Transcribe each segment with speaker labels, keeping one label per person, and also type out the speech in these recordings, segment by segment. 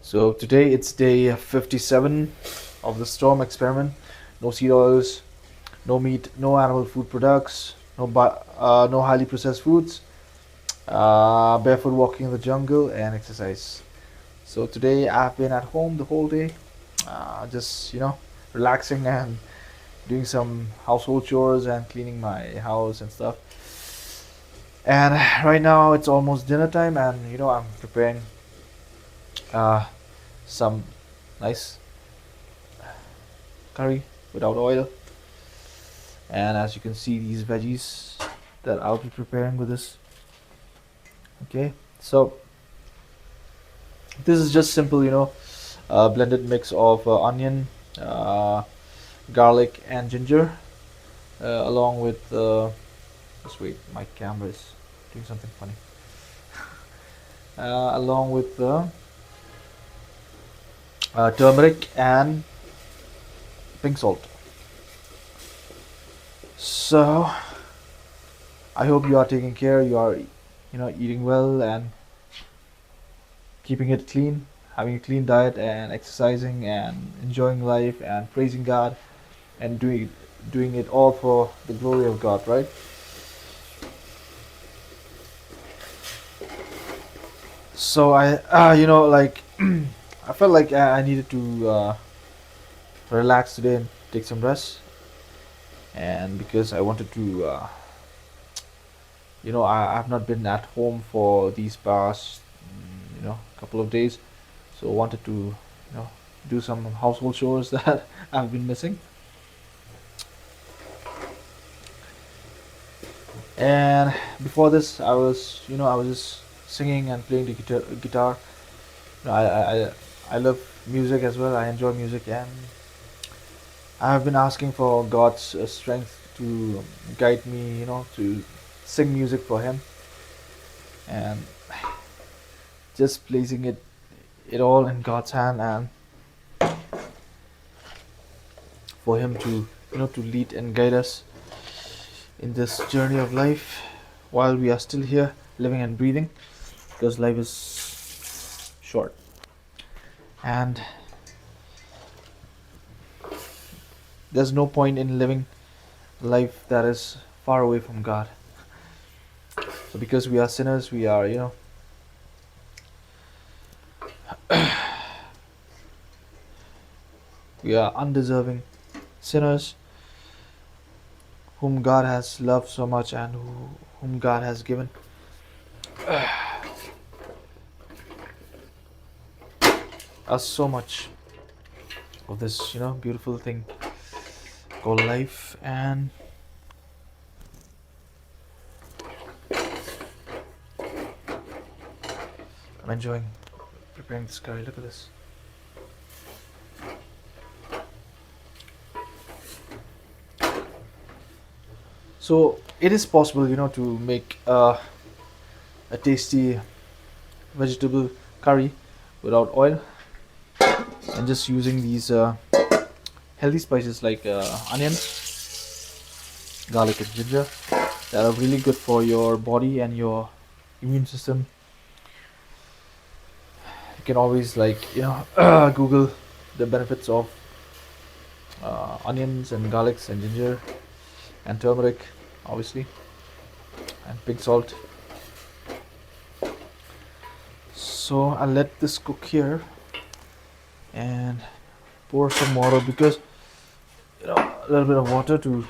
Speaker 1: So today it's day 57 of the storm experiment. No seed oils, no meat, no animal food products, no highly processed foods, barefoot walking in the jungle, and exercise. So today I've been at home the whole day, just relaxing and doing some household chores and cleaning my house and stuff. And right now it's almost dinner time, and I'm preparing uh, some nice curry without oil. And as you can see, these veggies that I'll be preparing with this. Okay, so this is just simple, blended mix of onion, uh, garlic, and ginger, along with. Just wait, my camera is doing something funny. Along with turmeric and pink salt. So I hope you are taking care. You are, eating well and keeping it clean, having a clean diet and exercising and enjoying life and praising God and doing it all for the glory of God, right? So like I felt like I needed to relax today and take some rest, and because I wanted to, I've not been at home for these past, couple of days, so wanted to, do some household chores that I've been missing. And before this, I was just singing and playing the guitar. I love music as well. I enjoy music, and I have been asking for God's strength to guide me, to sing music for Him, and just placing it all in God's hand, and for Him to, to lead and guide us in this journey of life while we are still here, living and breathing, because life is short, and there's no point in living a life that is far away from God. So because we are sinners, we are, we are undeserving sinners whom God has loved so much, and whom God has given us so much of this, beautiful thing called life. And I'm enjoying preparing this curry. Look at this. So it is possible, to make a tasty vegetable curry without oil, and just using these healthy spices like onion, garlic, and ginger that are really good for your body and your immune system. You can always, like, Google the benefits of onions and garlics and ginger and turmeric, obviously, and pink salt. So I'll let this cook here and pour some water, because a little bit of water to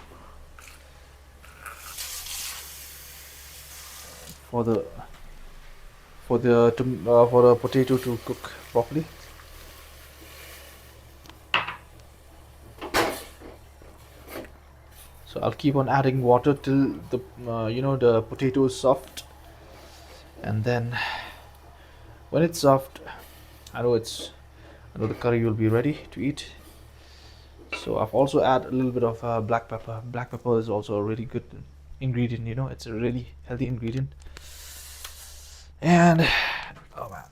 Speaker 1: for the for the potato to cook properly. So I'll keep on adding water till the potato is soft, and then when it's soft, I know it's I know the curry will be ready to eat. So I've also add a little bit of black pepper. Black pepper is also a really good ingredient. It's a really healthy ingredient. And oh man,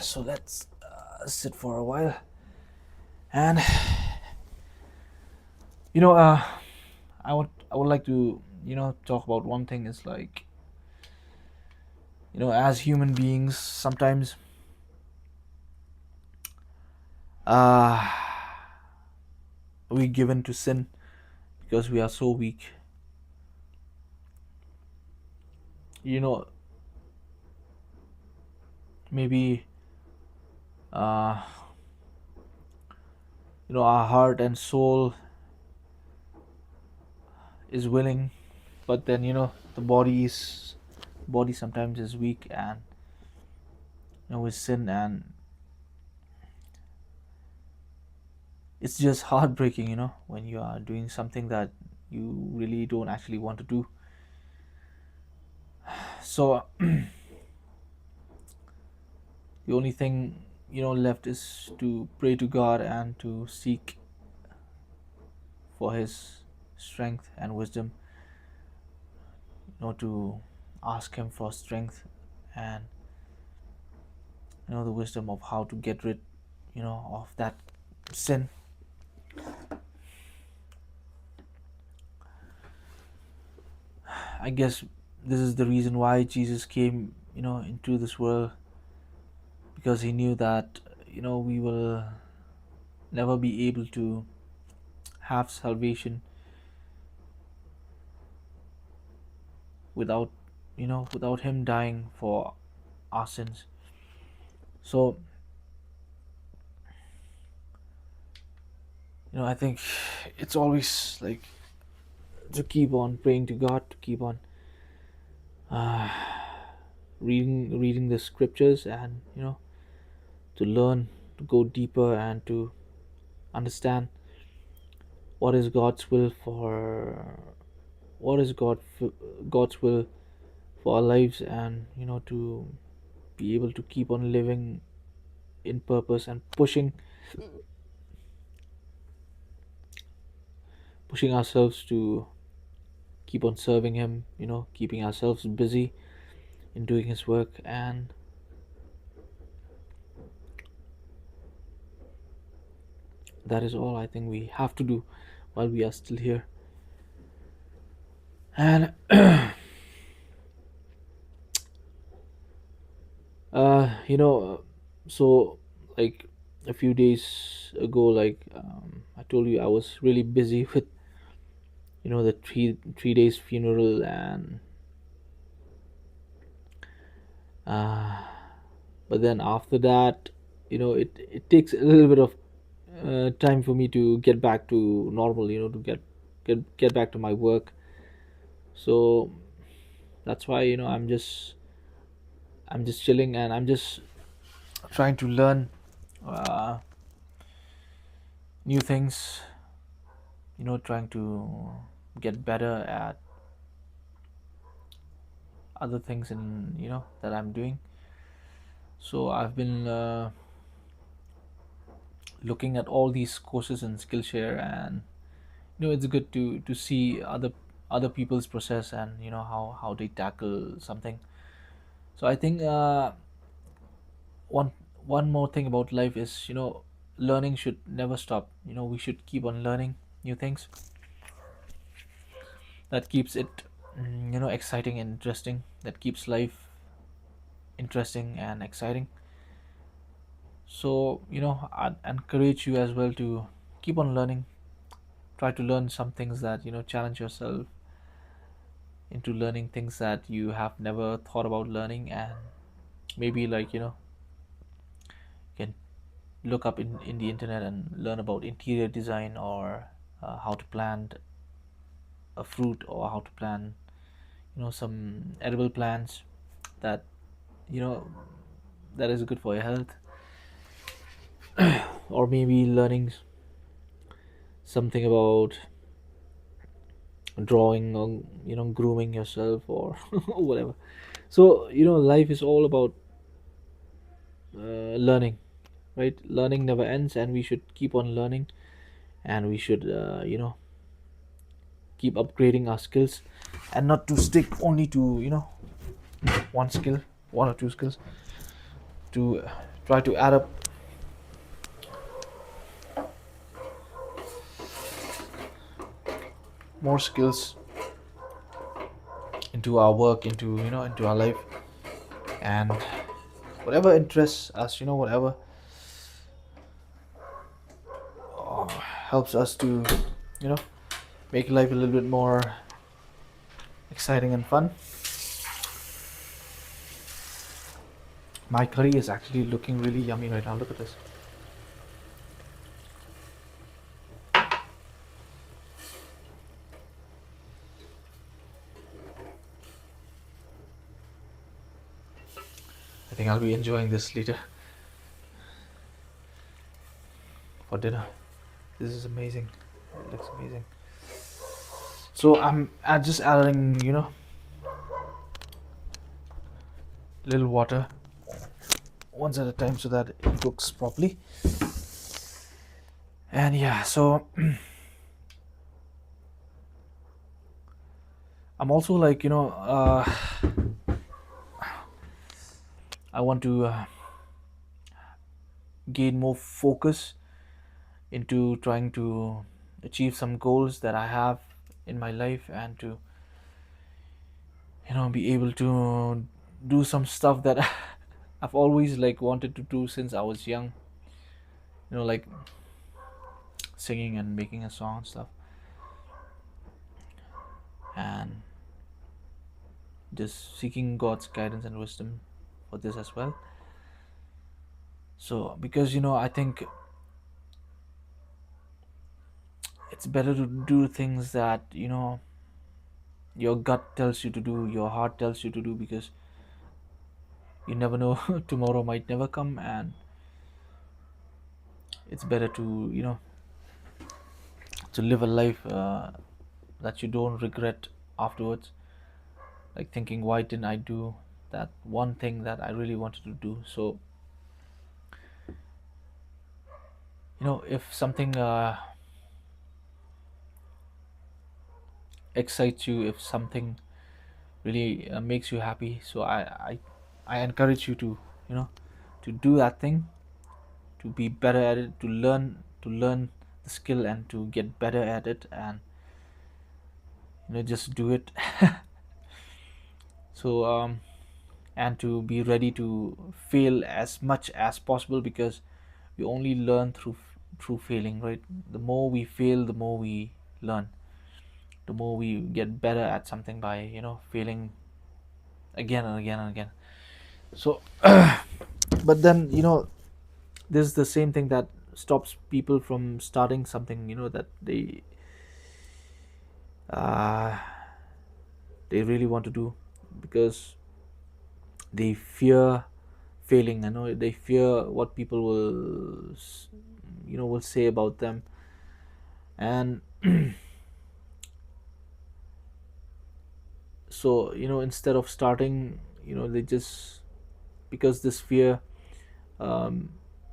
Speaker 1: so let's sit for a while. And you know, I would like to talk about one thing. Is like As human beings, sometimes uh, we give in to sin because we are so weak. You know, maybe uh, our heart and soul is willing, but then the body sometimes is weak, and we sin, and it's just heartbreaking, when you are doing something that you really don't actually want to do. So the only thing left is to pray to God and to seek for his strength and wisdom, to ask him for strength and the wisdom of how to get rid of that sin. I guess this is the reason why Jesus came into this world, because he knew that we will never be able to have salvation without without him dying for our sins. So I think it's always like to keep on praying to God, to keep on uh, reading the scriptures, and to learn, to go deeper, and to understand what is God's will for what is God's will for our lives, and to be able to keep on living in purpose and pushing ourselves to keep on serving him, keeping ourselves busy in doing his work. And that is all I think we have to do while we are still here. And so like a few days ago, like I told you, I was really busy with the three days funeral, and uh, but then after that, it takes a little bit of time for me to get back to normal, to get back to my work. So that's why I'm just chilling, and I'm just trying to learn uh, new things, trying to get better at other things in that I'm doing. So I've been looking at all these courses in Skillshare, and it's good to see other people's process, and how they tackle something. So I think one one more thing about life is learning should never stop. We should keep on learning new things. That keeps it exciting and interesting. That keeps life interesting and exciting. So I'd encourage you as well to keep on learning. Try to learn some things that challenge yourself into learning things that you have never thought about learning. And maybe, like, you can look up in the internet and learn about interior design, or how to plant a fruit, or how to plant some edible plants that you know that is good for your health. Or maybe learning something about drawing, or grooming yourself, or whatever. So life is all about learning, right? Learning never ends, and we should keep on learning, and we should keep upgrading our skills, and not to stick only to one skill, one or two skills, to try to add up more skills into our work, into our life. and whatever interests us, whatever helps us to, you know make life a little bit more exciting and fun. My curry is actually looking really yummy right now. Look at this. I think I'll be enjoying this later for dinner. This is amazing. It looks amazing. So I'm just adding, little water once at a time so that it cooks properly. And yeah, so I'm also like, I want to gain more focus into trying to achieve some goals that I have in my life, and to, be able to do some stuff that I've always like wanted to do since I was young. Like singing and making a song and stuff, and just seeking God's guidance and wisdom for this as well. So because I think it's better to do things that your gut tells you to do, your heart tells you to do, because you never know tomorrow might never come, and it's better to to live a life that you don't regret afterwards, like thinking, why didn't I do that one thing that I really wanted to do? So if something excites you, if something really makes you happy, so I encourage you to to do that thing, to be better at it, to learn the skill and to get better at it, and just do it. So and to be ready to fail as much as possible, because we only learn through failing, right? The more we fail, the more we learn, the more we get better at something by failing again and again and again. So but then this is the same thing that stops people from starting something that uh, they really want to do, because they fear failing. They fear what people will say about them. And so instead of starting, they just, because this fear um,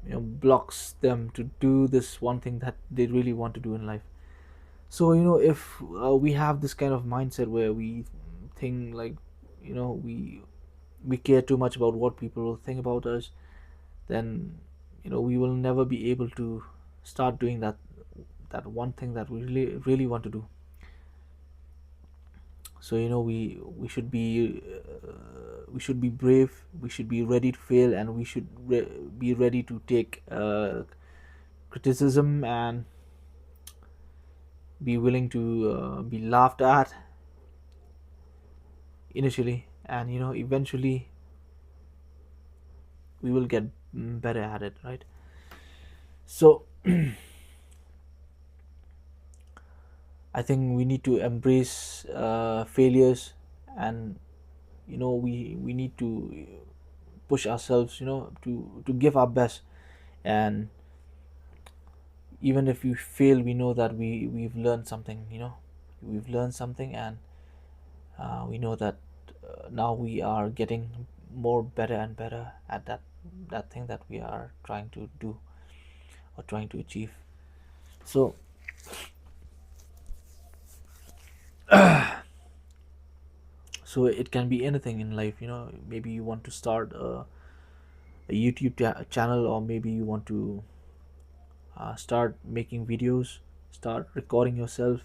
Speaker 1: blocks them to do this one thing that they really want to do in life. So if we have this kind of mindset where we think like we care too much about what people will think about us, then we will never be able to start doing that one thing that we really want to do. So we should be brave, we should be ready to fail, and we should be ready to take criticism, and be willing to be laughed at initially, and eventually we will get better at it, right? So I think we need to embrace failures, and we need to push ourselves, to give our best. And even if we fail, we know that we've learned something. We've learned something, and we know that now we are getting more better and better at that thing that we are trying to do or trying to achieve. So so it can be anything in life. Maybe you want to start a YouTube channel, or maybe you want to start making videos, start recording yourself,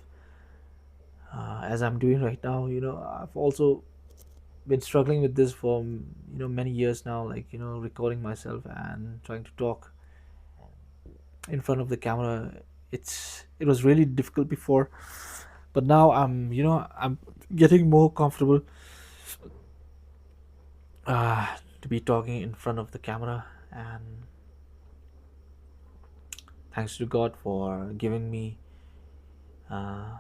Speaker 1: as I'm doing right now. I've also been struggling with this for many years now, like recording myself and trying to talk in front of the camera. It was really difficult before, but now I'm getting more comfortable to be talking in front of the camera. And thanks to God for giving me uh,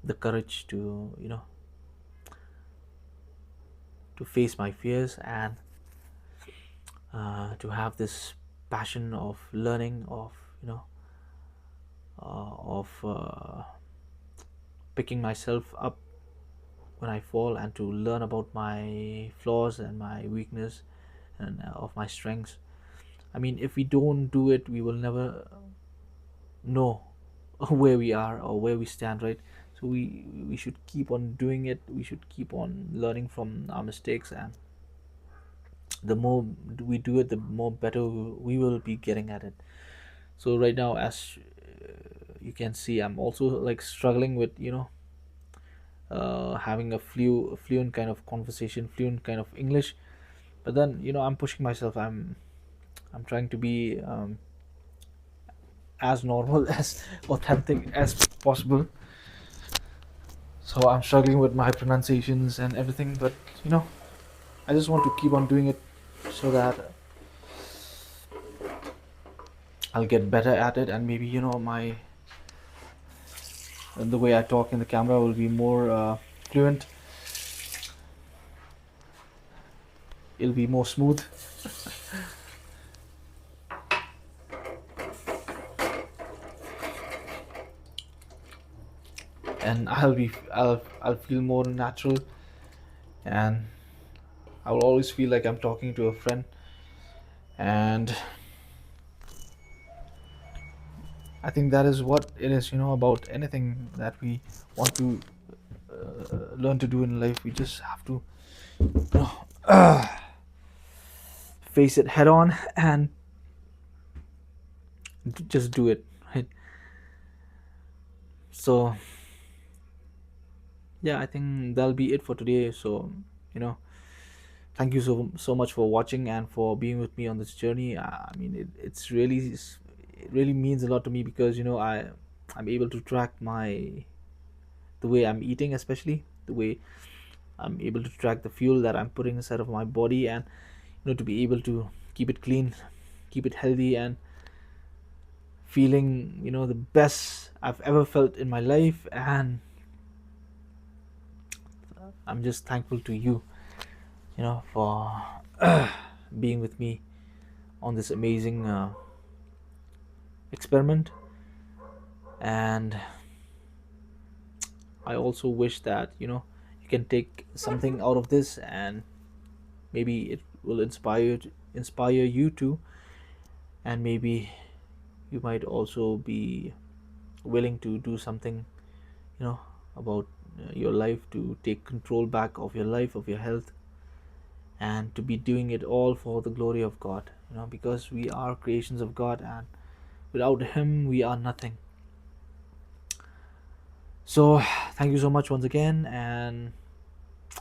Speaker 1: the courage to to face my fears, and to have this passion of learning, of you know of picking myself up when I fall, and to learn about my flaws and my weakness, and of my strengths. I mean, if we don't do it, we will never know where we are or where we stand, right? So we should keep on doing it. We should keep on learning from our mistakes, and the more we do it, the more better we will be getting at it. So right now, as you can see, I'm also like struggling with having a fluent kind of conversation, fluent kind of English. But then I'm pushing myself. I'm trying to be as normal, as authentic as possible. So I'm struggling with my pronunciations and everything, but you know I just want to keep on doing it so that I'll get better at it, and maybe my the way I talk in the camera will be more fluent. It'll be more smooth. And I'll feel more natural, and I will always feel like I'm talking to a friend. And I think that is what it is, about anything that we want to learn to do in life. We just have to face it head on and just do it, right? So yeah, I think that'll be it for today. So you know thank you so much for watching and for being with me on this journey. I mean, it really means a lot to me, because I'm able to track the way I'm eating, especially the way I'm able to track the fuel that I'm putting inside of my body, and to be able to keep it clean, keep it healthy, and feeling the best I've ever felt in my life. And I'm just thankful to you, for being with me on this amazing experiment. And I also wish that you can take something out of this, and maybe it will inspire you too. And maybe you might also be willing to do something, you know about your life, to take control back of your life, of your health, and to be doing it all for the glory of God, because we are creations of God, and without him we are nothing. So thank you so much once again, and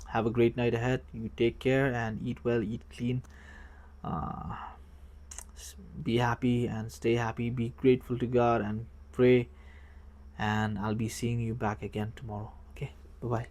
Speaker 1: have a great night ahead. You take care and eat well, eat clean, uh, be happy and stay happy, be grateful to God, and pray. And I'll be seeing you back again tomorrow. Okay, bye bye.